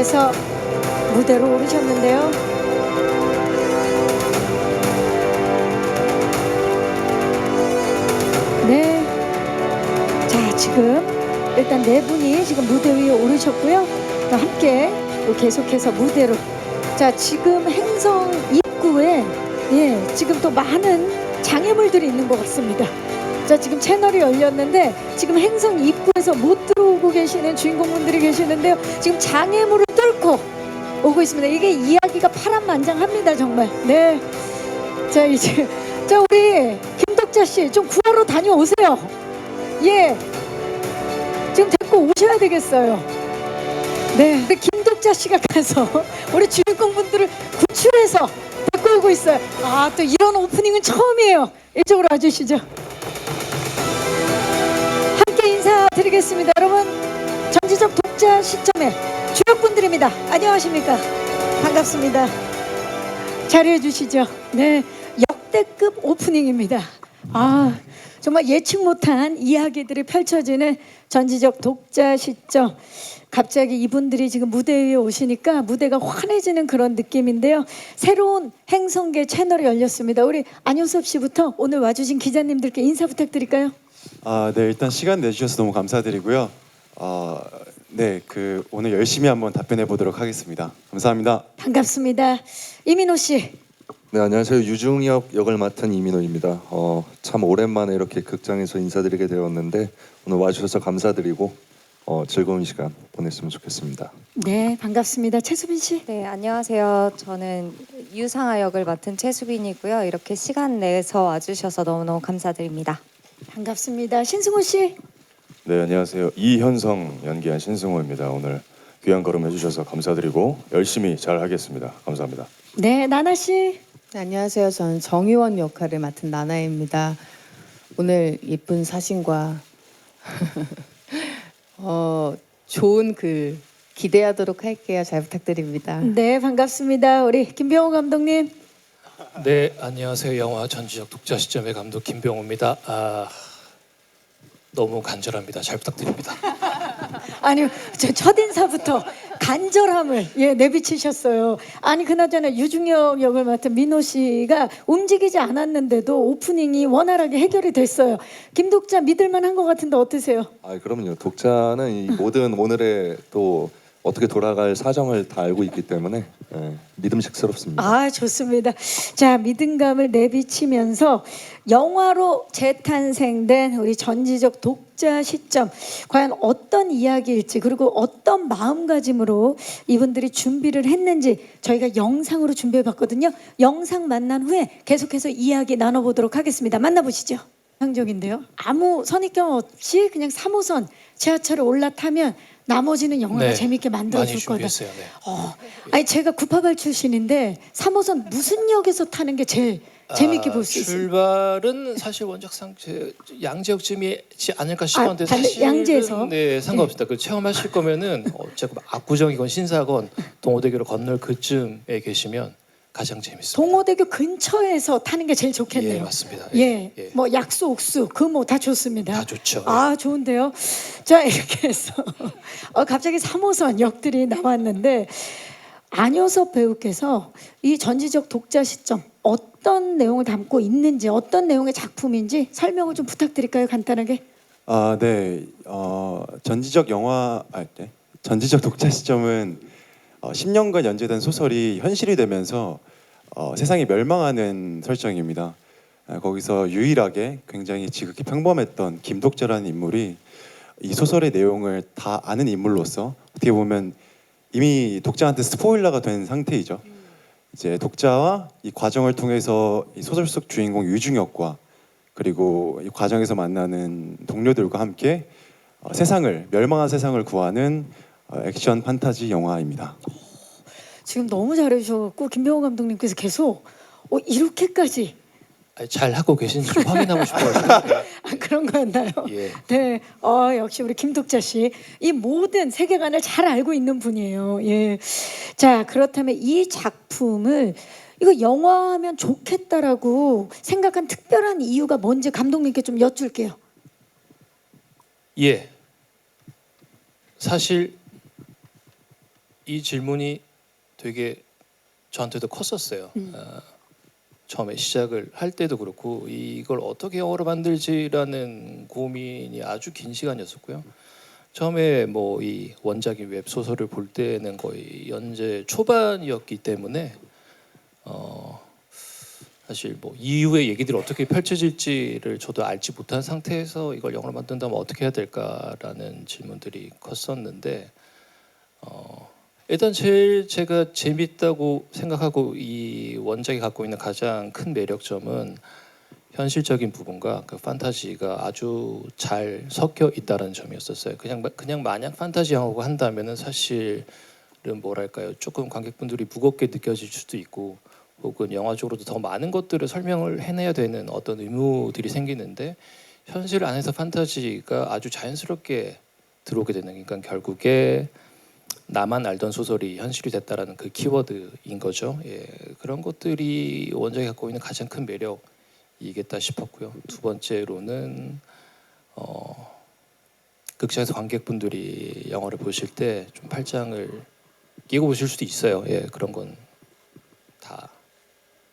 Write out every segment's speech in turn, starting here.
배우께서 무대로 오르셨는데요. 네. 자, 지금 일단 네 분이 지금 무대 위에 오르셨고요. 또 함께 또 계속해서 무대로. 자, 지금 행성 입구에 지금 또 많은 장애물들이 있는 것 같습니다. 자, 지금 채널이 열렸는데 지금 행성 입구에서 못 들어오고 계시는 주인공분들이 계시는데요. 지금 장애물을 뚫고 오고 있습니다. 이게 이야기가 파란만장합니다, 정말. 네. 자, 이제 자, 우리 김덕자 씨 좀 구하러 다녀오세요. 예. 지금 데리고 오셔야 되겠어요. 네. 근데 김덕자 씨가 가서 우리 주인공분들을 구출해서 데리고 오고 있어요. 아, 또 이런 오프닝은 처음이에요. 이쪽으로 와주시죠. 함께 인사드리겠습니다. 여러분, 전지적 독자 시점의 주역분들입니다. 안녕하십니까? 반갑습니다. 자리해 주시죠. 네, 역대급 오프닝입니다. 아, 정말 예측 못한 이야기들이 펼쳐지는 전지적 독자 시점. 갑자기 이분들이 지금 무대 위에 오시니까 무대가 환해지는 그런 느낌인데요. 새로운 행성계 채널이 열렸습니다. 우리 안효섭 씨부터 오늘 와주신 기자님들께 인사 부탁드릴까요? 네, 일단 시간 내주셔서 너무 감사드리고요. 네, 오늘 열심히 한번 답변해 보도록 하겠습니다. 감사합니다. 반갑습니다. 이민호 씨. 네, 안녕하세요. 유중혁 역을 맡은 이민호입니다. 참 오랜만에 이렇게 극장에서 인사드리게 되었는데 오늘 와주셔서 감사드리고 즐거운 시간 보냈으면 좋겠습니다. 네, 반갑습니다. 최수빈 씨. 네, 안녕하세요. 저는 유상아 역을 맡은 최수빈이고요. 이렇게 시간 내서 와주셔서 너무너무 감사드립니다. 반갑습니다. 신승호 씨. 네, 안녕하세요. 이현성 연기한 신승호입니다. 오늘 귀한 걸음 해주셔서 감사드리고 열심히 잘 하겠습니다. 감사합니다. 네, 나나 씨. 네, 안녕하세요. 저는 정의원 역할을 맡은 나나입니다. 오늘 예쁜 사진과 좋은 글 기대하도록 할게요. 잘 부탁드립니다. 네, 반갑습니다. 우리 김병호 감독님. 네, 안녕하세요. 영화 전지적 독자 시점의 감독 김병호입니다. 너무 간절합니다. 잘 부탁드립니다. 아니, 저 첫인사부터 간절함을 내비치셨어요. 아니, 그나저나 유중혁 역을 맡은 민호 씨가 움직이지 않았는데도 오프닝이 원활하게 해결이 됐어요. 김독자 믿을만한 것 같은데 어떠세요? 그럼요. 독자는 이 모든 오늘의 또 어떻게 돌아갈 사정을 다 알고 있기 때문에 믿음직스럽습니다. 아, 좋습니다. 자, 믿음감을 내비치면서 영화로 재탄생된 우리 전지적 독자 시점, 과연 어떤 이야기일지, 그리고 어떤 마음가짐으로 이분들이 준비를 했는지 저희가 영상으로 준비해봤거든요. 영상 만난 후에 계속해서 이야기 나눠보도록 하겠습니다. 만나보시죠. 상적인데요. 아무 선입견 없이 그냥 3호선 지하철에 올라타면 나머지는 영화가 재밌게 만들어줄 거다. 많이 준비했어요. 네. 아니, 제가 988 출신인데 3호선 무슨 역에서 타는 게 제일 재밌게 볼 수 있어요? 출발은 사실 원작상 양재역쯤이지 않을까 싶었는데 사실 양재에서? 네, 상관없습니다. 그 체험하실 거면은 제가 압구정이건 신사건 동호대교를 건널 그쯤에 계시면 가장 재밌습니다. 동호대교 근처에서 타는 게 제일 좋겠네요. 예, 맞습니다. 예, 뭐 약수, 옥수, 그 뭐 다 좋습니다. 다 좋죠. 아, 좋은데요. 자, 이렇게 해서 갑자기 3호선 역들이 나왔는데 안효섭 배우께서 이 전지적 독자 시점 어떤 내용을 담고 있는지, 어떤 내용의 작품인지 설명을 좀 부탁드릴까요? 간단하게. 네, 전지적 전지적 독자 시점은 10년간 연재된 소설이 현실이 되면서 세상이 멸망하는 설정입니다. 거기서 유일하게 굉장히 지극히 평범했던 김독자라는 인물이 이 소설의 내용을 다 아는 인물로서 어떻게 보면 이미 독자한테 스포일러가 된 상태이죠. 이제 독자와 이 과정을 통해서 이 소설 속 주인공 유중혁과 그리고 이 과정에서 만나는 동료들과 함께 멸망한 세상을 구하는 액션 판타지 영화입니다. 지금 너무 잘해주셔서 김병호 감독님께서 계속 이렇게까지 잘 하고 계신지 좀 확인하고 싶어가지고. 그런 거였나요? 예. 네, 역시 우리 김독자 씨, 이 모든 세계관을 잘 알고 있는 분이에요. 예. 자, 그렇다면 이 작품을 이거 영화하면 좋겠다라고 생각한 특별한 이유가 뭔지 감독님께 좀 여쭐게요. 예. 사실 이 질문이 되게 저한테도 컸었어요. 처음에 시작을 할 때도 그렇고 이걸 어떻게 영화로 만들지라는 고민이 아주 긴 시간이었었고요. 처음에 뭐 이 원작인 웹 소설을 볼 때는 거의 연재 초반이었기 때문에 사실 뭐 이후의 얘기들이 어떻게 펼쳐질지를 저도 알지 못한 상태에서 이걸 영화로 만든다면 어떻게 해야 될까라는 질문들이 컸었는데 일단 제일 제가 재밌다고 생각하고 이 원작이 갖고 있는 가장 큰 매력점은 현실적인 부분과 그 판타지가 아주 잘 섞여 있다는 점이었었어요. 그냥 마냥 판타지 영화고 한다면은 사실은 뭐랄까요, 조금 관객분들이 무겁게 느껴질 수도 있고, 혹은 영화적으로도 더 많은 것들을 설명을 해내야 되는 어떤 의무들이 생기는데 현실 안에서 판타지가 아주 자연스럽게 들어오게 되는, 그러니까 결국에 나만 알던 소설이 현실이 됐다라는 그 키워드인 거죠. 예, 그런 것들이 원작이 갖고 있는 가장 큰 매력이겠다 싶었고요. 두 번째로는 극장에서 관객분들이 영화를 보실 때 좀 팔짱을 끼고 보실 수도 있어요. 예, 그런 건 다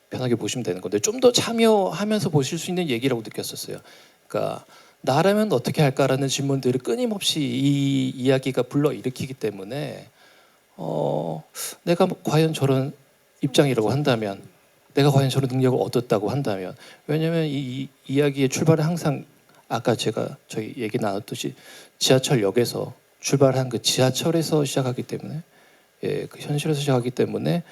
편하게 보시면 되는 건데 좀 더 참여하면서 보실 수 있는 얘기라고 느꼈었어요. 그러니까 나라면 어떻게 할까라는 질문들을 끊임없이 이 이야기가 불러일으키기 때문에 내가 과연 저런 입장이라고 한다면, 내가 과연 저런 능력을 얻었다고 한다면, 왜냐하면 이 이야기의 출발은 항상 아까 저희 얘기 나눴듯이 지하철역에서 출발한 그 지하철에서 시작하기 때문에, 예, 그 현실에서 시작하기 때문에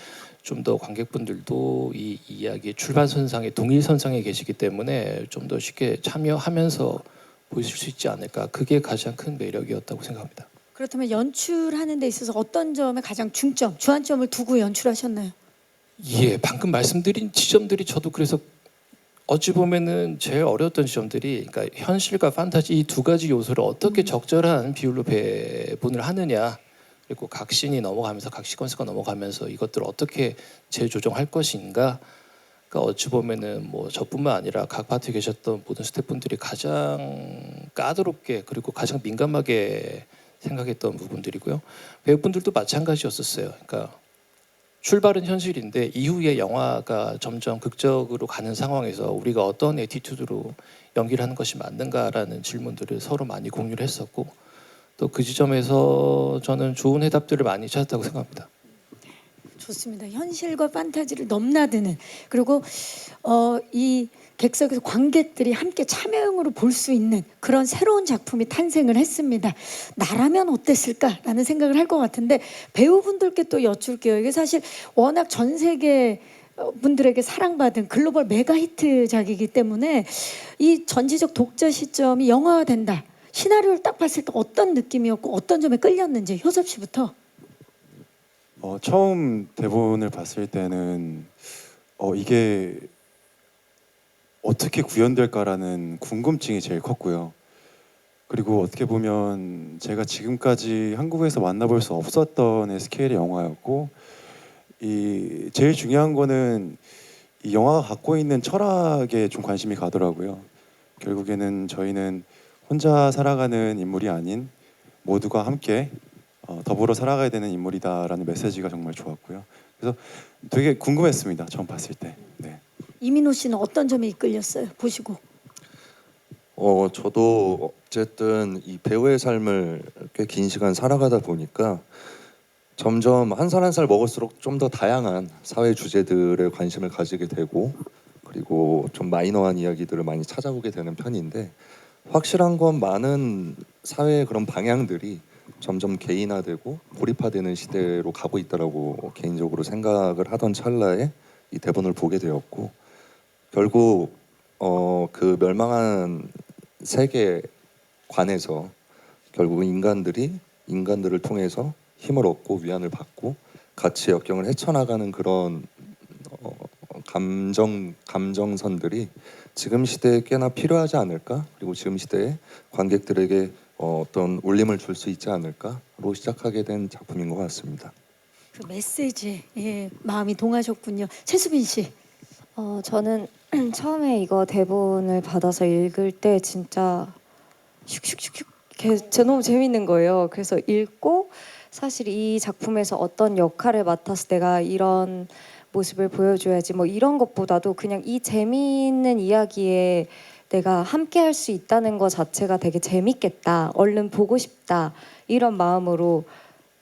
좀 더 관객분들도 이 이야기의 출발선상에 동일선상에 계시기 때문에 좀 더 쉽게 참여하면서 보실 수 있지 않을까. 그게 가장 큰 매력이었다고 생각합니다. 그렇다면 연출하는 데 있어서 어떤 점에 가장 주안점을 두고 연출하셨나요? 예, 방금 말씀드린 지점들이 저도 그래서 어찌 보면은 제일 어려웠던 지점들이, 그러니까 현실과 판타지 이 두 가지 요소를 어떻게 적절한 비율로 배분을 하느냐, 그리고 각 씬이 넘어가면서 각 시퀀스가 넘어가면서 이것들을 어떻게 재조정할 것인가. 그러니까 어찌 보면은 뭐 저뿐만 아니라 각 파트에 계셨던 모든 스태프분들이 가장 까다롭게 그리고 가장 민감하게 생각했던 부분들이고요. 배우분들도 마찬가지였었어요. 그러니까 출발은 현실인데 이후에 영화가 점점 극적으로 가는 상황에서 우리가 어떤 애티튜드로 연기를 하는 것이 맞는가라는 질문들을 서로 많이 공유를 했었고, 또 그 지점에서 저는 좋은 해답들을 많이 찾았다고 생각합니다. 좋습니다. 현실과 판타지를 넘나드는, 그리고 이 객석에서 관객들이 함께 참여형으로 볼 수 있는 그런 새로운 작품이 탄생을 했습니다. 나라면 어땠을까라는 생각을 할 것 같은데 배우분들께 또 여쭐게요. 이게 사실 워낙 전 세계 분들에게 사랑받은 글로벌 메가 히트작이기 때문에 이 전지적 독자 시점이 영화화된다. 시나리오를 딱 봤을 때 어떤 느낌이었고 어떤 점에 끌렸는지 효섭 씨부터. 처음 대본을 봤을 때는 이게 어떻게 구현될까라는 궁금증이 제일 컸고요. 그리고 어떻게 보면 제가 지금까지 한국에서 만나볼 수 없었던 스케일의 영화였고, 이 제일 중요한 거는 이 영화가 갖고 있는 철학에 좀 관심이 가더라고요. 결국에는 저희는 혼자 살아가는 인물이 아닌 모두가 함께 더불어 살아가야 되는 인물이다라는 메시지가 정말 좋았고요. 그래서 되게 궁금했습니다. 처음 봤을 때. 네. 이민호 씨는 어떤 점에 이끌렸어요? 보시고. 저도 어쨌든 이 배우의 삶을 꽤 긴 시간 살아가다 보니까 점점 한 살 한 살 먹을수록 좀 더 다양한 사회 주제들에 관심을 가지게 되고, 그리고 좀 마이너한 이야기들을 많이 찾아보게 되는 편인데, 확실한 건 많은 사회의 그런 방향들이 점점 개인화되고 고립화되는 시대로 가고 있다라고 개인적으로 생각을 하던 찰나에 이 대본을 보게 되었고, 결국 그 멸망한 세계관에서 결국은 인간들을 통해서 힘을 얻고 위안을 받고 같이 역경을 헤쳐나가는 그런 감정선들이 지금 시대에 꽤나 필요하지 않을까, 그리고 지금 시대에 관객들에게 어떤 울림을 줄 수 있지 않을까로 시작하게 된 작품인 것 같습니다. 그 메시지에 마음이 동하셨군요. 최수빈 씨. 저는 처음에 이거 대본을 받아서 읽을 때 진짜 슉슉슉슉 너무 재밌는 거예요. 그래서 읽고 사실 이 작품에서 어떤 역할을 맡아서 내가 이런 모습을 보여줘야지 뭐 이런 것보다도 그냥 이 재미있는 이야기에 내가 함께 할 수 있다는 것 자체가 되게 재밌겠다. 얼른 보고 싶다. 이런 마음으로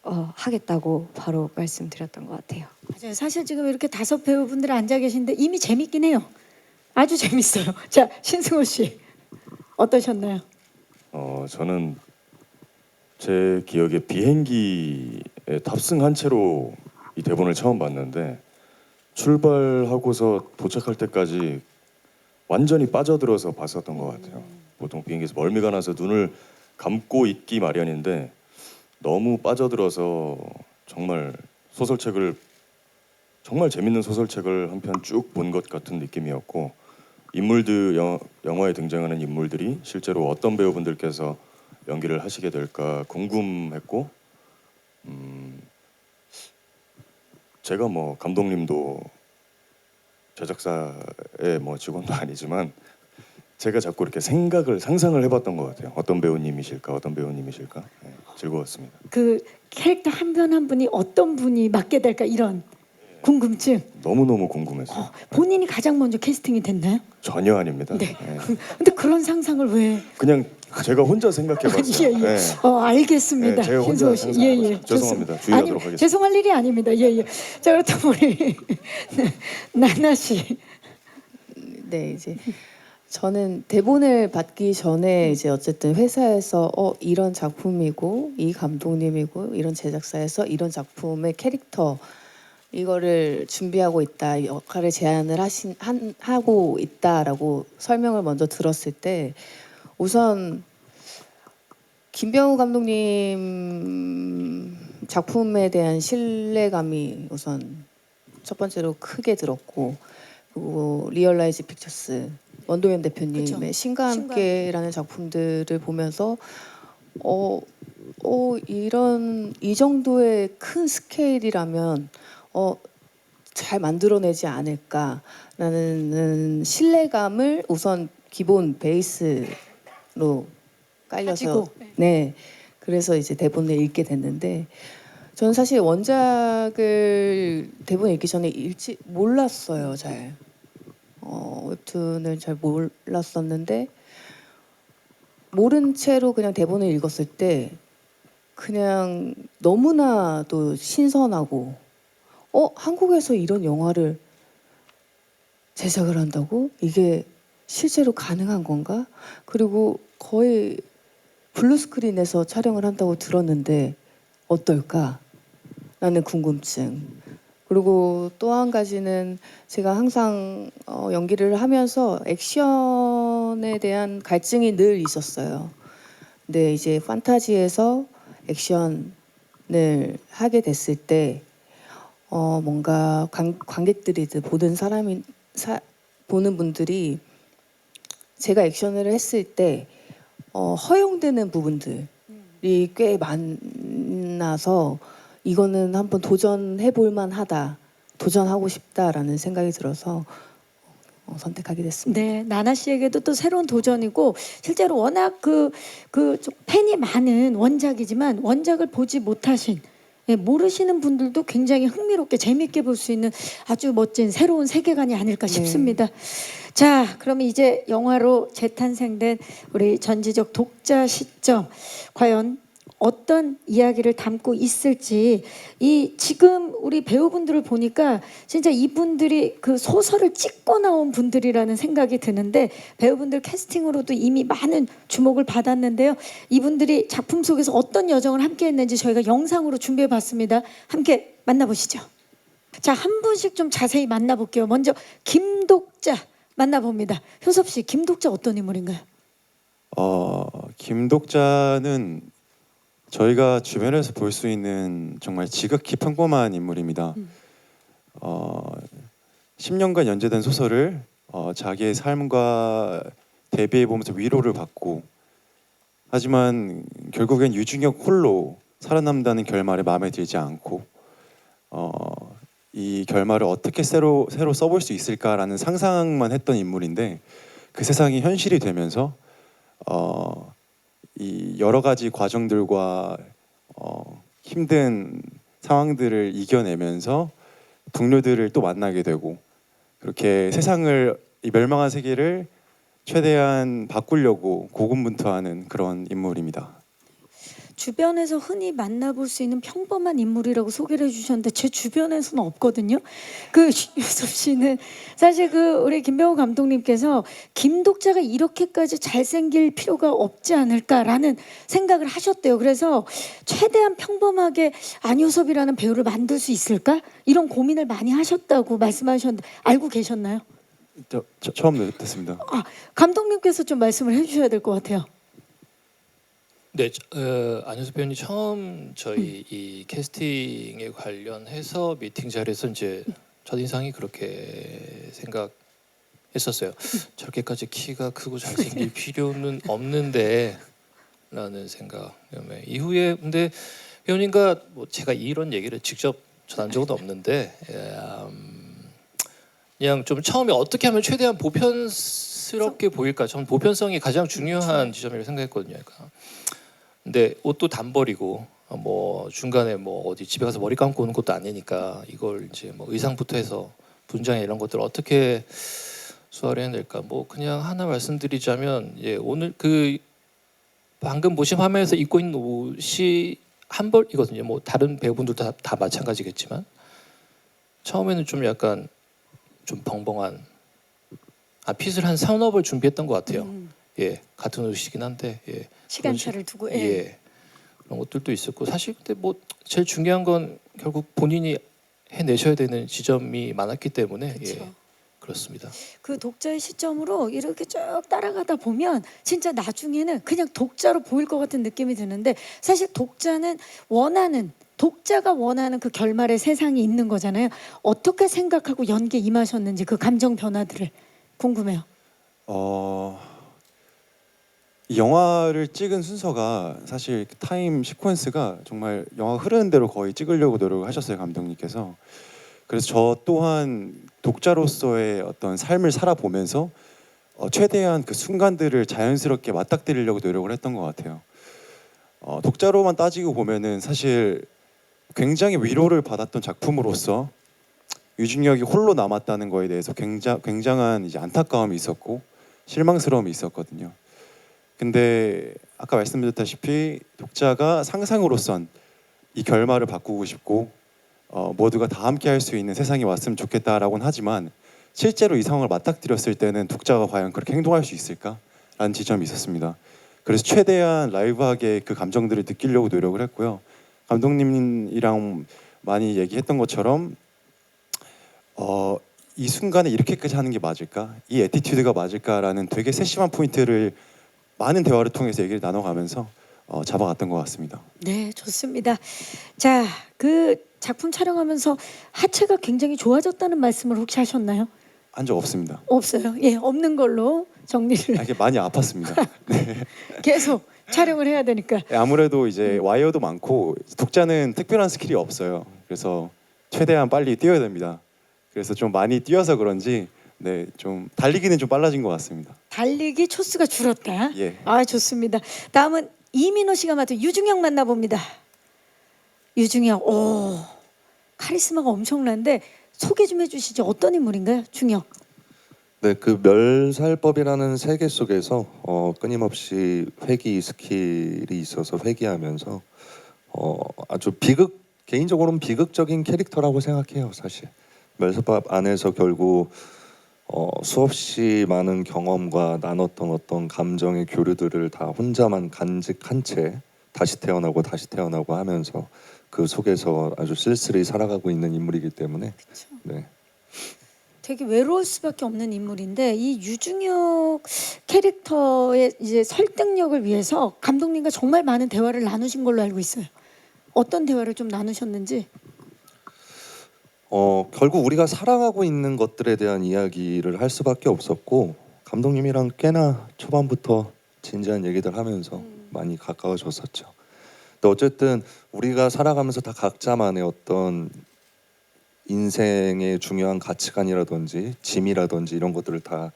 하겠다고 바로 말씀드렸던 것 같아요. 맞아요. 사실 지금 이렇게 5 배우분들 앉아 계신데 이미 재밌긴 해요. 아주 재밌어요. 자, 신승호 씨 어떠셨나요? 저는 제 기억에 비행기에 탑승한 채로 이 대본을 처음 봤는데 출발하고서 도착할 때까지 완전히 빠져들어서 봤었던 것 같아요. 보통 비행기에서 멀미가 나서 눈을 감고 있기 마련인데 너무 빠져들어서 정말 소설책을 정말 재밌는 소설책을 한 편 쭉 본 것 같은 느낌이었고 인물들 영화에 등장하는 인물들이 실제로 어떤 배우분들께서 연기를 하시게 될까 궁금했고 제가 뭐 감독님도 제작사의 뭐 직원도 아니지만 제가 자꾸 이렇게 상상을 해봤던 것 같아요. 어떤 배우님이실까, 어떤 배우님이실까. 네, 즐거웠습니다. 그 캐릭터 한 분 한 분이 어떤 분이 맡게 될까 이런 궁금증. 너무너무 궁금했어요. 본인이 가장 먼저 캐스팅이 됐나요? 전혀 아닙니다. 네. 네. 근데 그런 상상을 왜? 그냥 제가 혼자 생각해봤어요. 예, 예. 네. 알겠습니다. 네, 제가 혼자 신승호 씨. 예, 예. 죄송합니다. 좋습니다. 주의하도록 아니, 하겠습니다. 죄송할 일이 아닙니다. 예, 예. 자, 그렇다면 우리 나나 씨. 네, 이제 저는 대본을 받기 전에 이제 어쨌든 회사에서 이런 작품이고 이 감독님이고 이런 제작사에서 이런 작품의 캐릭터 이거를 준비하고 있다, 역할을 제안을 하고 있다라고 설명을 먼저 들었을 때 우선 김병우 감독님 작품에 대한 신뢰감이 우선 첫 번째로 크게 들었고, 그리고 리얼라이즈 픽처스 원도현 대표님의 그쵸. 신과 함께라는 작품들을 보면서 이런 이 정도의 큰 스케일이라면 잘 만들어내지 않을까라는 신뢰감을 우선 기본 베이스로 깔려서 가지고. 네, 그래서 이제 대본을 읽게 됐는데 저는 사실 원작을 대본 읽기 전에 읽지 몰랐어요. 잘 웹툰을 잘 몰랐었는데 모른 채로 그냥 대본을 읽었을 때 그냥 너무나도 신선하고 한국에서 이런 영화를 제작을 한다고? 이게 실제로 가능한 건가? 그리고 거의 블루스크린에서 촬영을 한다고 들었는데 어떨까? 라는 궁금증. 그리고 또 한 가지는 제가 항상 연기를 하면서 액션에 대한 갈증이 늘 있었어요. 근데 이제 판타지에서 액션을 하게 됐을 때 뭔가 관객들이든 보는 분들이 제가 액션을 했을 때 허용되는 부분들이 꽤 많아서 이거는 한번 도전해 볼 만하다, 도전하고 싶다라는 생각이 들어서 선택하게 됐습니다. 네, 나나 씨에게도 또 새로운 도전이고 실제로 워낙 좀 팬이 많은 원작이지만 원작을 보지 못하신 모르시는 분들도 굉장히 흥미롭게 재미있게 볼 수 있는 아주 멋진 새로운 세계관이 아닐까 싶습니다. 자, 그러면 이제 영화로 재탄생된 우리 전지적 독자 시점 과연 어떤 이야기를 담고 있을지 이 지금 우리 배우분들을 보니까 진짜 이분들이 그 소설을 찍고 나온 분들이라는 생각이 드는데 배우분들 캐스팅으로도 이미 많은 주목을 받았는데요. 이분들이 작품 속에서 어떤 여정을 함께 했는지 저희가 영상으로 준비해 봤습니다. 함께 만나보시죠. 자, 한 분씩 좀 자세히 만나볼게요. 먼저 김독자 만나봅니다. 효섭 씨, 김독자 어떤 인물인가요? 김독자는 저희가 주변에서 볼 수 있는 정말 지극히 평범한 인물입니다. 10년간 연재된 소설을 자기의 삶과 대비해 보면서 위로를 받고 하지만 결국엔 유중혁 홀로 살아남다는 결말에 마음에 들지 않고 이 결말을 어떻게 새로 써볼 수 있을까라는 상상만 했던 인물인데 그 세상이 현실이 되면서 이 여러 가지 과정들과 힘든 상황들을 이겨내면서 동료들을 또 만나게 되고 그렇게 세상을 이 멸망한 세계를 최대한 바꾸려고 고군분투하는 그런 인물입니다. 주변에서 흔히 만나볼 수 있는 평범한 인물이라고 소개를 해주셨는데 제 주변에서는 없거든요. 그 유섭 씨는 사실 그 우리 김병호 감독님께서 김독자가 이렇게까지 잘생길 필요가 없지 않을까라는 생각을 하셨대요. 그래서 최대한 평범하게 안유섭이라는 배우를 만들 수 있을까 이런 고민을 많이 하셨다고 말씀하셨는데 알고 계셨나요? 처음 듣습니다. 감독님께서 좀 말씀을 해주셔야 될 것 같아요. 네, 안효섭 배우님 처음 저희 이 캐스팅에 관련해서 미팅 자리에서 이제 첫 인상이 그렇게 생각했었어요. 저렇게까지 키가 크고 잘생길 필요는 없는데라는 생각. 이후에 근데 배우님과 뭐 제가 이런 얘기를 직접 전한 적은 없는데 그냥 좀 처음에 어떻게 하면 최대한 보편스럽게 보일까? 저는 보편성이 가장 중요한 지점이라고 생각했거든요. 그러니까. 근데 옷도 단벌이고 뭐 중간에 뭐 어디 집에 가서 머리 감고 오는 것도 아니니까 이걸 이제 뭐 의상부터 해서 분장에 이런 것들을 어떻게 소화해낼까? 뭐 그냥 하나 말씀드리자면 예, 오늘 그 방금 보신 화면에서 입고 있는 옷이 한 벌이거든요. 뭐 다른 배우분들도 다 마찬가지겠지만 처음에는 좀 약간 좀 벙벙한 핏을 한 3-4벌 준비했던 것 같아요. 예, 같은 옷이긴 한데 예. 시간차를 두고 예. 그런 것들도 있었고 사실 그때 뭐 제일 중요한 건 결국 본인이 해내셔야 되는 지점이 많았기 때문에 예, 그렇습니다. 그 독자의 시점으로 이렇게 쭉 따라가다 보면 진짜 나중에는 그냥 독자로 보일 것 같은 느낌이 드는데 사실 독자가 원하는 그 결말의 세상이 있는 거잖아요. 어떻게 생각하고 연기에 임하셨는지 그 감정 변화들을 궁금해요. 이 영화를 찍은 순서가 사실 타임 시퀀스가 정말 영화 흐르는 대로 거의 찍으려고 노력을 하셨어요, 감독님께서. 그래서 저 또한 독자로서의 어떤 삶을 살아보면서 최대한 그 순간들을 자연스럽게 맞닥뜨리려고 노력을 했던 것 같아요. 독자로만 따지고 보면은 사실 굉장히 위로를 받았던 작품으로서 유중혁이 홀로 남았다는 거에 대해서 굉장한 이제 안타까움이 있었고 실망스러움이 있었거든요. 근데 아까 말씀드렸다시피 독자가 상상으로선 이 결말을 바꾸고 싶고 모두가 다 함께 할 수 있는 세상이 왔으면 좋겠다라고는 하지만 실제로 이 상황을 맞닥뜨렸을 때는 독자가 과연 그렇게 행동할 수 있을까라는 지점이 있었습니다. 그래서 최대한 라이브하게 그 감정들을 느끼려고 노력을 했고요. 감독님이랑 많이 얘기했던 것처럼 이 순간에 이렇게까지 하는 게 맞을까? 이 애티튜드가 맞을까라는 되게 세심한 포인트를 많은 대화를 통해서 얘기를 나눠가면서 잡아갔던 것 같습니다. 네, 좋습니다. 자, 그 작품 촬영하면서 하체가 굉장히 좋아졌다는 말씀을 혹시 하셨나요? 한 적 없습니다. 없어요. 예, 없는 걸로 정리를. 이게 많이 아팠습니다. 계속 촬영을 해야 되니까. 아무래도 이제 와이어도 많고 독자는 특별한 스킬이 없어요. 그래서 최대한 빨리 뛰어야 됩니다. 그래서 좀 많이 뛰어서 그런지 네, 좀 달리기는 좀 빨라진 것 같습니다. 달리기 초수가 줄었다. 예. 좋습니다. 다음은 이민호 씨가 맡은 유중혁 만나봅니다. 유중혁, 카리스마가 엄청난데 소개 좀 해주시죠. 어떤 인물인가요, 중혁? 네, 그 멸살법이라는 세계 속에서 끊임없이 회귀 스킬이 있어서 회귀하면서 아주 개인적으로는 비극적인 캐릭터라고 생각해요, 사실. 멸살법 안에서 결국 수없이 많은 경험과 나눴던 어떤 감정의 교류들을 다 혼자만 간직한 채 다시 태어나고 하면서 그 속에서 아주 쓸쓸히 살아가고 있는 인물이기 때문에 그쵸. 네. 되게 외로울 수밖에 없는 인물인데 이 유중혁 캐릭터의 이제 설득력을 위해서 감독님과 정말 많은 대화를 나누신 걸로 알고 있어요. 어떤 대화를 좀 나누셨는지. 결국 우리가 살아가고 있는 것들에 대한 이야기를 할 수밖에 없었고 감독님이랑 꽤나 초반부터 진지한 얘기들 하면서 많이 가까워졌었죠. 근데 어쨌든 우리가 살아가면서 다 각자만의 어떤 인생의 중요한 가치관이라든지 짐이라든지 이런 것들을 다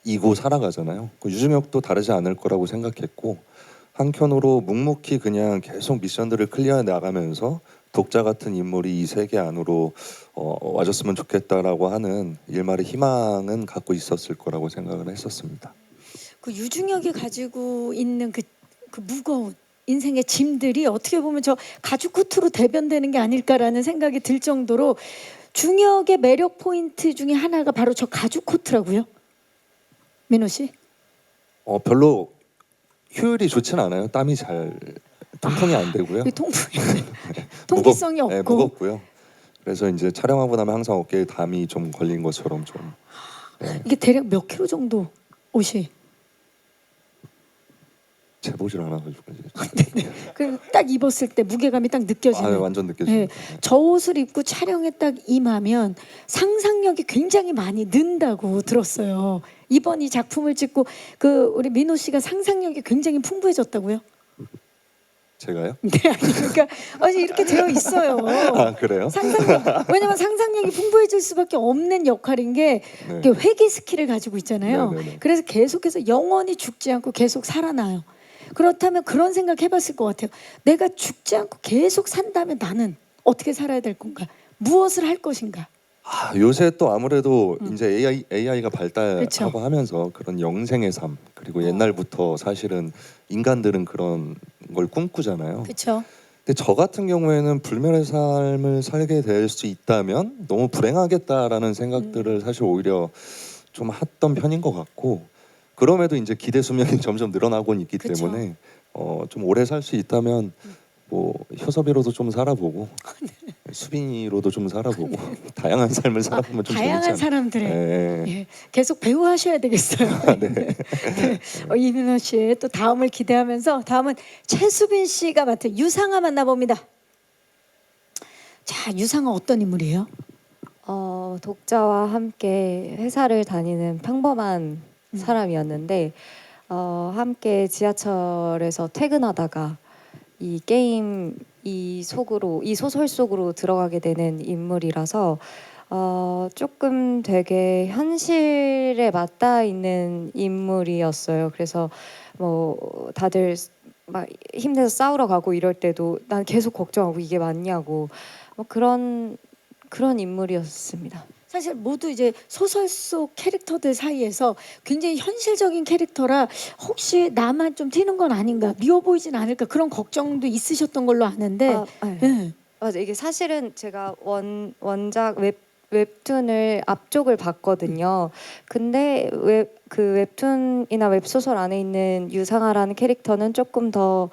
이고 살아가잖아요. 그 유중혁도 다르지 않을 거라고 생각했고 한켠으로 묵묵히 그냥 계속 미션들을 클리어해 나가면서 독자 같은 인물이 이 세계 안으로 와줬으면 좋겠다라고 하는 일말의 희망은 갖고 있었을 거라고 생각을 했었습니다. 그 유중혁이 가지고 있는 그 무거운 인생의 짐들이 어떻게 보면 저 가죽 코트로 대변되는 게 아닐까라는 생각이 들 정도로 중혁의 매력 포인트 중에 하나가 바로 저 가죽 코트라고요? 민호 씨? 별로 효율이 좋진 않아요. 땀이 잘 통풍이 안 되고요. 그 통기성이 없고. 네, 무겁고요. 그래서 이제 촬영하고 나면 항상 어깨에 담이 좀 걸린 것처럼 좀. 네, 이게 대략 몇 킬로 정도 옷이? 재보질 않아가지고 그 딱 입었을 때 무게감이 딱 느껴지는. 완전 느껴져요. 네. 저 옷을 입고 촬영에 딱 임하면 상상력이 굉장히 많이 는다고 들었어요. 이번 이 작품을 찍고 그 우리 민호 씨가 상상력이 굉장히 풍부해졌다고요? 제가요? 네, 아니 그러니까 이렇게 되어 있어요. 아 그래요? 상상력. 왜냐면 상상력이 풍부해질 수밖에 없는 역할인 게 네. 이게 회귀 스킬을 가지고 있잖아요. 네네네. 그래서 계속해서 영원히 죽지 않고 계속 살아나요. 그렇다면 그런 생각 해봤을 것 같아요. 내가 죽지 않고 계속 산다면 나는 어떻게 살아야 될 건가? 무엇을 할 것인가? 요새 또 아무래도 이제 AI가 발달하고 그쵸. 하면서 그런 영생의 삶 그리고 옛날부터 사실은 인간들은 그런 걸 꿈꾸잖아요. 그렇죠. 근데 저 같은 경우에는 불멸의 삶을 살게 될 수 있다면 너무 불행하겠다라는 생각들을 사실 오히려 좀 했던 편인 것 같고 그럼에도 이제 기대 수명이 점점 늘어나고 있기 그쵸. 때문에 좀 오래 살 수 있다면 뭐 효섭이로도 좀 살아보고 수빈이로도 좀 살아보고 다양한 삶을 살아보면 좀 재밌지 다양한 않나. 사람들의 네. 예, 계속 배우 하셔야 되겠어요. 네. 이민호 씨의 또 다음을 기대하면서 다음은 최수빈 씨가 맡은 유상아 만나봅니다. 자, 유상아 어떤 인물이에요? 독자와 함께 회사를 다니는 평범한 사람이었는데 함께 지하철에서 퇴근하다가 이 게임 이 소설 속으로 들어가게 되는 인물이라서 조금 되게 현실에 맞닿아 있는 인물이었어요. 그래서 뭐 다들 막 힘내서 싸우러 가고 이럴 때도 난 계속 걱정하고 이게 맞냐고 뭐 그런 인물이었습니다. 사실 모두 이제 소설 속 캐릭터들 사이에서 굉장히 현실적인 캐릭터라 혹시 나만 좀 튀는 건 아닌가, 미워 보이진 않을까 그런 걱정도 있으셨던 걸로 아는데. 네. 예. 맞아, 이게 사실은 제가 원작 웹툰을 앞쪽을 봤거든요. 근데 그 웹툰이나 웹소설 안에 있는 유상아라는 캐릭터는 조금 더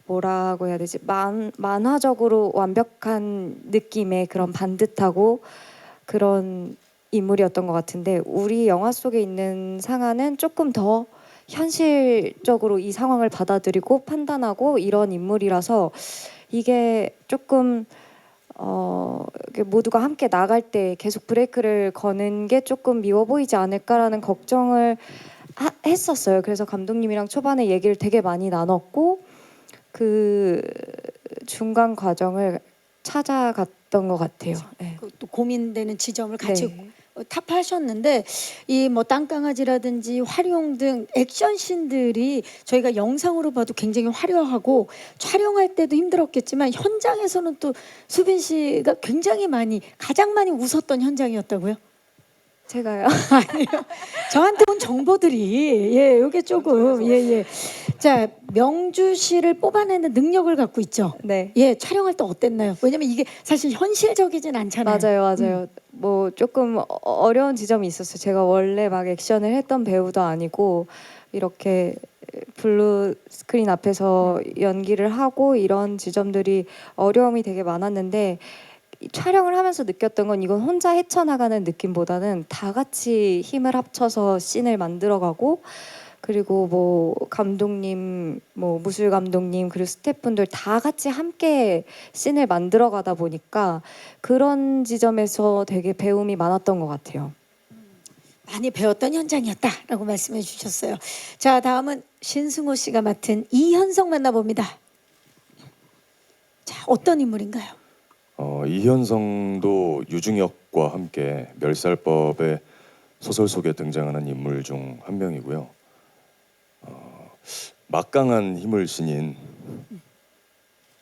뭐라고 해야 되지? 만화적으로 완벽한 느낌의 그런 반듯하고 그런 인물이었던 것 같은데 우리 영화 속에 있는 상아는 조금 더 현실적으로 이 상황을 받아들이고 판단하고 이런 인물이라서 이게 조금 이렇게 모두가 함께 나갈 때 계속 브레이크를 거는 게 조금 미워 보이지 않을까라는 걱정을 했었어요. 그래서 감독님이랑 초반에 얘기를 되게 많이 나눴고 그 중간 과정을 찾아갔던 것 같아요. 네. 또 고민되는 지점을 같이 네. 타파하셨는데 이 뭐 땅강아지라든지 활용 등 액션씬들이 저희가 영상으로 봐도 굉장히 화려하고 촬영할 때도 힘들었겠지만 현장에서는 또 수빈 씨가 굉장히 가장 많이 웃었던 현장이었다고요? 제가요? 아니요. 저한테 온 정보들이 요게 조금 자, 명주 씨를 뽑아내는 능력을 갖고 있죠. 네. 촬영할 때 어땠나요? 왜냐면 이게 사실 현실적이진 않잖아요. 맞아요. 뭐 조금 어려운 지점이 있었어요. 제가 원래 막 액션을 했던 배우도 아니고 이렇게 블루 스크린 앞에서 연기를 하고 이런 지점들이 어려움이 되게 많았는데 촬영을 하면서 느꼈던 건 이건 혼자 헤쳐나가는 느낌보다는 다 같이 힘을 합쳐서 씬을 만들어가고 그리고 뭐 감독님, 뭐 무술 감독님 그리고 스태프분들 다 같이 함께 씬을 만들어가다 보니까 그런 지점에서 되게 배움이 많았던 것 같아요. 많이 배웠던 현장이었다라고 말씀해 주셨어요. 자, 다음은 신승호 씨가 맡은 이현성 만나봅니다. 자, 어떤 인물인가요? 이현성도 유중혁과 함께 멸살법의 소설 속에 등장하는 인물 중 한 명이고요. 막강한 힘을 지닌,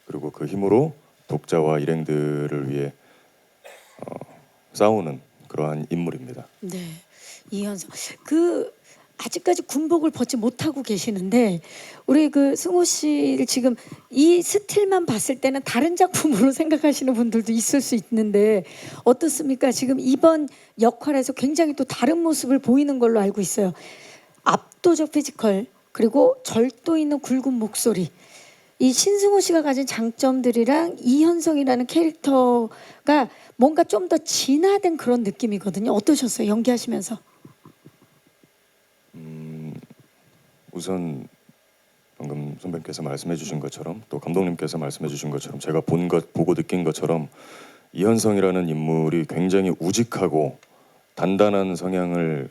그리고 그 힘으로 독자와 일행들을 위해 싸우는 그러한 인물입니다. 네, 이현성. 그 아직까지 군복을 벗지 못하고 계시는데 우리 그 승호 씨를 지금 이 스틸만 봤을 때는 다른 작품으로 생각하시는 분들도 있을 수 있는데 어떻습니까? 지금 이번 역할에서 굉장히 또 다른 모습을 보이는 걸로 알고 있어요. 압도적 피지컬 그리고 절도 있는 굵은 목소리. 이 신승호 씨가 가진 장점들이랑 이현성이라는 캐릭터가 뭔가 좀 더 진화된 그런 느낌이거든요. 어떠셨어요? 연기하시면서? 우선 방금 선배님께서 말씀해주신 것처럼 또 감독님께서 말씀해주신 것처럼 제가 보고 느낀 것처럼 이현성이라는 인물이 굉장히 우직하고 단단한 성향을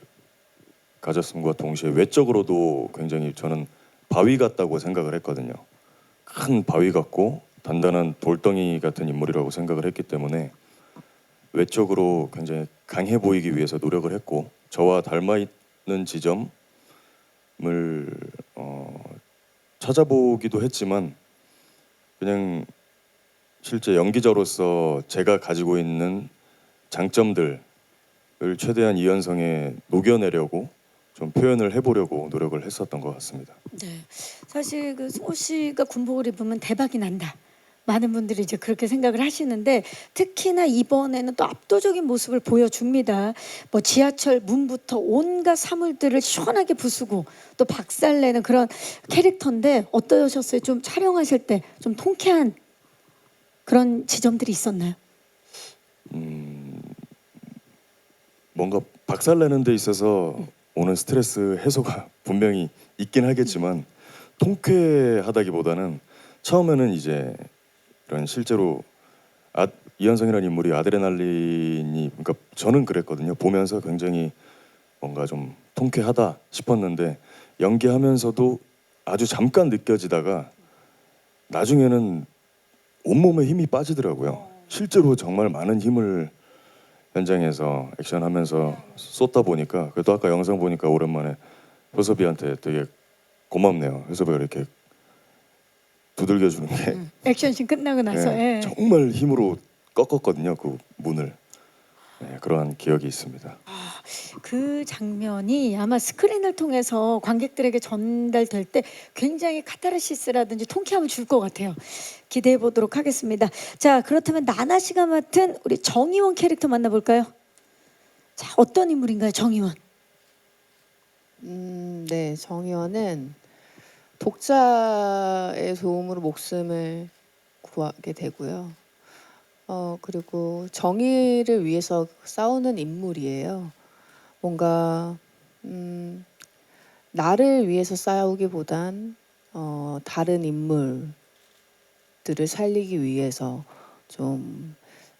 가졌음과 동시에 외적으로도 굉장히 저는 바위 같다고 생각을 했거든요. 큰 바위 같고 단단한 돌덩이 같은 인물이라고 생각을 했기 때문에 외적으로 굉장히 강해 보이기 위해서 노력을 했고 저와 닮아 있는 지점을 찾아보기도 했지만 그냥 실제 연기자로서 제가 가지고 있는 장점들을 최대한 이현성에 녹여내려고 좀 표현을 해보려고 노력을 했었던 것 같습니다. 네. 사실 그 승호 씨가 군복을 입으면 대박이 난다. 많은 분들이 이제 그렇게 생각을 하시는데 특히나 이번에는 또 압도적인 모습을 보여줍니다. 뭐 지하철 문부터 온갖 사물들을 시원하게 부수고 또 박살내는 그런 캐릭터인데 어떠셨어요? 좀 촬영하실 때 좀 통쾌한 그런 지점들이 있었나요? 뭔가 박살내는 데 있어서 오는 스트레스 해소가 분명히 있긴 하겠지만 통쾌하다기보다는 처음에는 이제 이런 실제로 이현성이라는 인물이 아드레날린이 그러니까 저는 그랬거든요. 보면서 굉장히 뭔가 좀 통쾌하다 싶었는데 연기하면서도 아주 잠깐 느껴지다가 나중에는 온몸에 힘이 빠지더라고요. 실제로 정말 많은 힘을 현장에서 액션하면서 쏟다 보니까 그래도 아까 영상 보니까 오랜만에 효섭이한테 되게 고맙네요. 효섭이가 이렇게 두들겨 주는 게 액션씬 끝나고 나서 예. 정말 힘으로 꺾었거든요. 그 문을. 그러한 기억이 있습니다. 그 장면이 아마 스크린을 통해서 관객들에게 전달될 때 굉장히 카타르시스라든지 통쾌함을 줄 것 같아요. 기대해 보도록 하겠습니다. 자, 그렇다면 나나 씨가 맡은 우리 정의원 캐릭터 만나볼까요? 자, 어떤 인물인가요, 정의원? 네, 정의원은 독자의 도움으로 목숨을 구하게 되고요. 그리고 정의를 위해서 싸우는 인물이에요. 뭔가 나를 위해서 싸우기보단 다른 인물들을 살리기 위해서 좀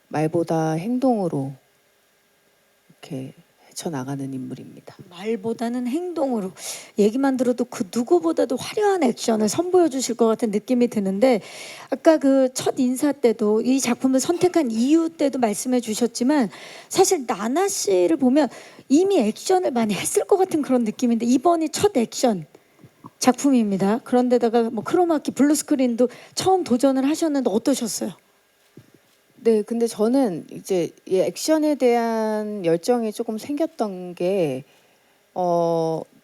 말보다 행동으로 이렇게 헤쳐나가는 인물입니다. 말보다는 행동으로 얘기만 들어도 그 누구보다도 화려한 액션을 선보여 주실 것 같은 느낌이 드는데 아까 그 첫 인사 때도 이 작품을 선택한 이유 때도 말씀해 주셨지만 사실 나나 씨를 보면 이미 액션을 많이 했을 것 같은 그런 느낌인데 이번이 첫 액션 작품입니다. 그런데다가 뭐 크로마키 블루스크린도 처음 도전을 하셨는데 어떠셨어요? 네, 근데 저는 이제 이 액션에 대한 열정이 조금 생겼던 게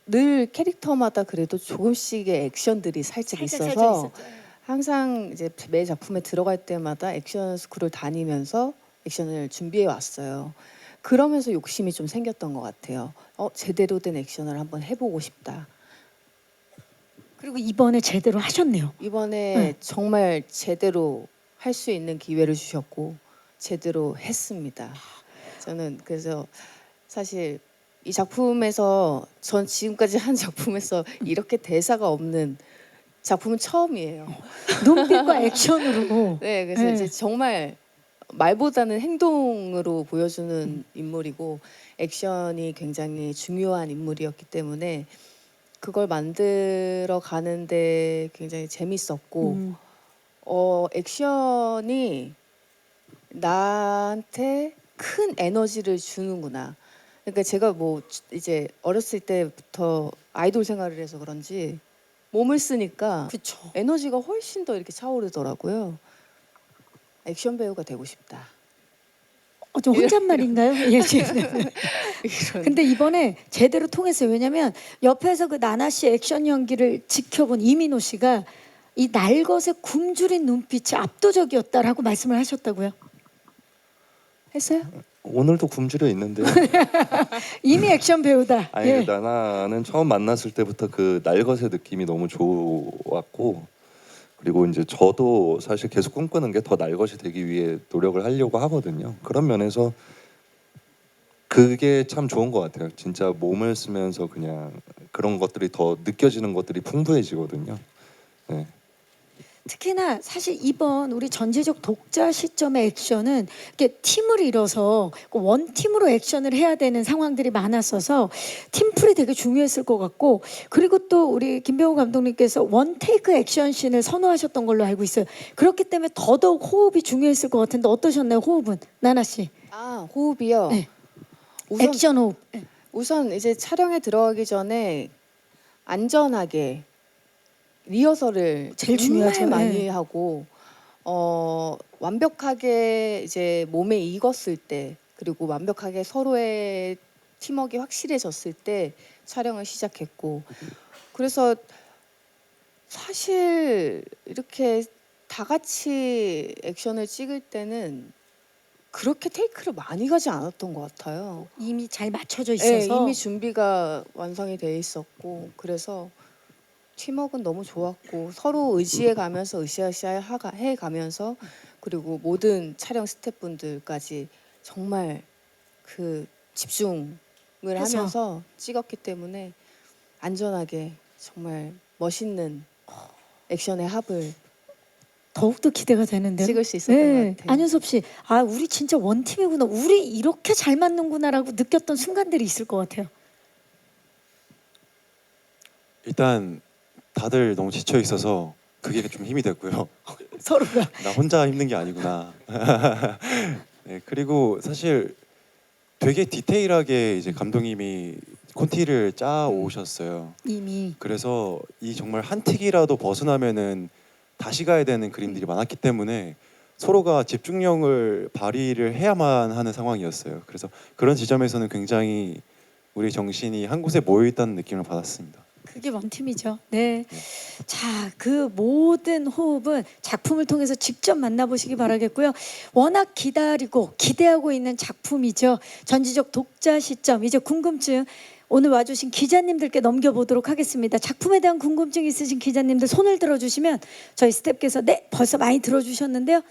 늘 캐릭터마다 그래도 조금씩의 액션들이 살짝 있어서 항상 이제 매 작품에 들어갈 때마다 액션 스쿨을 다니면서 액션을 준비해 왔어요. 그러면서 욕심이 좀 생겼던 것 같아요. 제대로 된 액션을 한번 해보고 싶다. 그리고 이번에 제대로 하셨네요. 이번에 네. 정말 제대로 할 수 있는 기회를 주셨고 제대로 했습니다. 저는 그래서 사실 이 작품에서 전 지금까지 한 작품에서 이렇게 대사가 없는 작품은 처음이에요. 눈빛과 액션으로. 네, 그래서 네. 이제 정말 말보다는 행동으로 보여주는 인물이고 액션이 굉장히 중요한 인물이었기 때문에 그걸 만들어 가는데 굉장히 재밌었고 액션이 나한테 큰 에너지를 주는구나. 그러니까 제가 뭐 이제 어렸을 때부터 아이돌 생활을 해서 그런지 몸을 쓰니까 그렇죠. 에너지가 훨씬 더 이렇게 차오르더라고요. 액션 배우가 되고 싶다. 좀 혼잣말인가요? 예, 지금. 이런. 근데 이번에 제대로 통했어요. 왜냐면 옆에서 그 나나 씨 액션 연기를 지켜본 이민호 씨가 이 날것의 굶주린 눈빛이 압도적이었다라고 말씀을 하셨다고요. 했어요? 오늘도 굶주려 있는데요. 이미 액션 배우다. 아니 예. 나나는 처음 만났을 때부터 그 날것의 느낌이 너무 좋았고, 그리고 이제 저도 사실 계속 꿈꾸는 게 더 날것이 되기 위해 노력을 하려고 하거든요. 그런 면에서 그게 참 좋은 것 같아요. 진짜 몸을 쓰면서 그냥 그런 것들이 더 느껴지는 것들이 풍부해지거든요. 네. 특히나 사실 이번 우리 전지적 독자 시점의 액션은 이렇게 팀을 이뤄서 원팀으로 액션을 해야 되는 상황들이 많았어서 팀플이 되게 중요했을 것 같고, 그리고 또 우리 김병호 감독님께서 원테이크 액션씬을 선호하셨던 걸로 알고 있어요. 그렇기 때문에 더더욱 호흡이 중요했을 것 같은데 어떠셨나요? 호흡은 나나 씨. 아, 호흡이요. 네. 우선 액션 호흡. 우선 이제 촬영에 들어가기 전에 안전하게 리허설을 제일 정말 중요하죠. 많이 네. 하고 완벽하게 이제 몸에 익었을 때, 그리고 완벽하게 서로의 팀워크가 확실해졌을 때 촬영을 시작했고, 그래서 사실 이렇게 다 같이 액션을 찍을 때는 그렇게 테이크를 많이 가지 않았던 것 같아요. 이미 잘 맞춰져 네, 있어서 이미 준비가 완성이 돼 있었고, 그래서 팀워크는 너무 좋았고, 서로 의지해 가면서 으쌰으쌰 해 가면서, 그리고 모든 촬영 스태프분들까지 정말 그 집중을 해서. 하면서 찍었기 때문에 안전하게 정말 멋있는 액션의 합을 더욱더 기대가 되는데요. 찍을 수 있었던 것 같아요. 안윤섭 씨, 아 우리 진짜 원팀이구나, 우리 이렇게 잘 맞는구나라고 느꼈던 순간들이 있을 것 같아요. 일단 다들 너무 지쳐 있어서 그게 좀 힘이 됐고요. 서로가. 나 혼자 힘든 게 아니구나. 네, 그리고 사실 되게 디테일하게 이제 감독님이 콘티를 짜 오셨어요. 이미. 그래서 이 정말 한 틱이라도 벗어나면은 다시 가야 되는 그림들이 많았기 때문에 서로가 집중력을 발휘를 해야만 하는 상황이었어요. 그래서 그런 지점에서는 굉장히 우리 정신이 한 곳에 모여 있다는 느낌을 받았습니다. 그게 원팀이죠. 네. 자, 그 모든 호흡은 작품을 통해서 직접 만나보시기 바라겠고요. 워낙 기다리고 기대하고 있는 작품이죠. 전지적 독자 시점. 이제 궁금증 오늘 와주신 기자님들께 넘겨보도록 하겠습니다. 작품에 대한 궁금증 있으신 기자님들 손을 들어주시면 저희 스태프께서 네 벌써 많이 들어주셨는데요.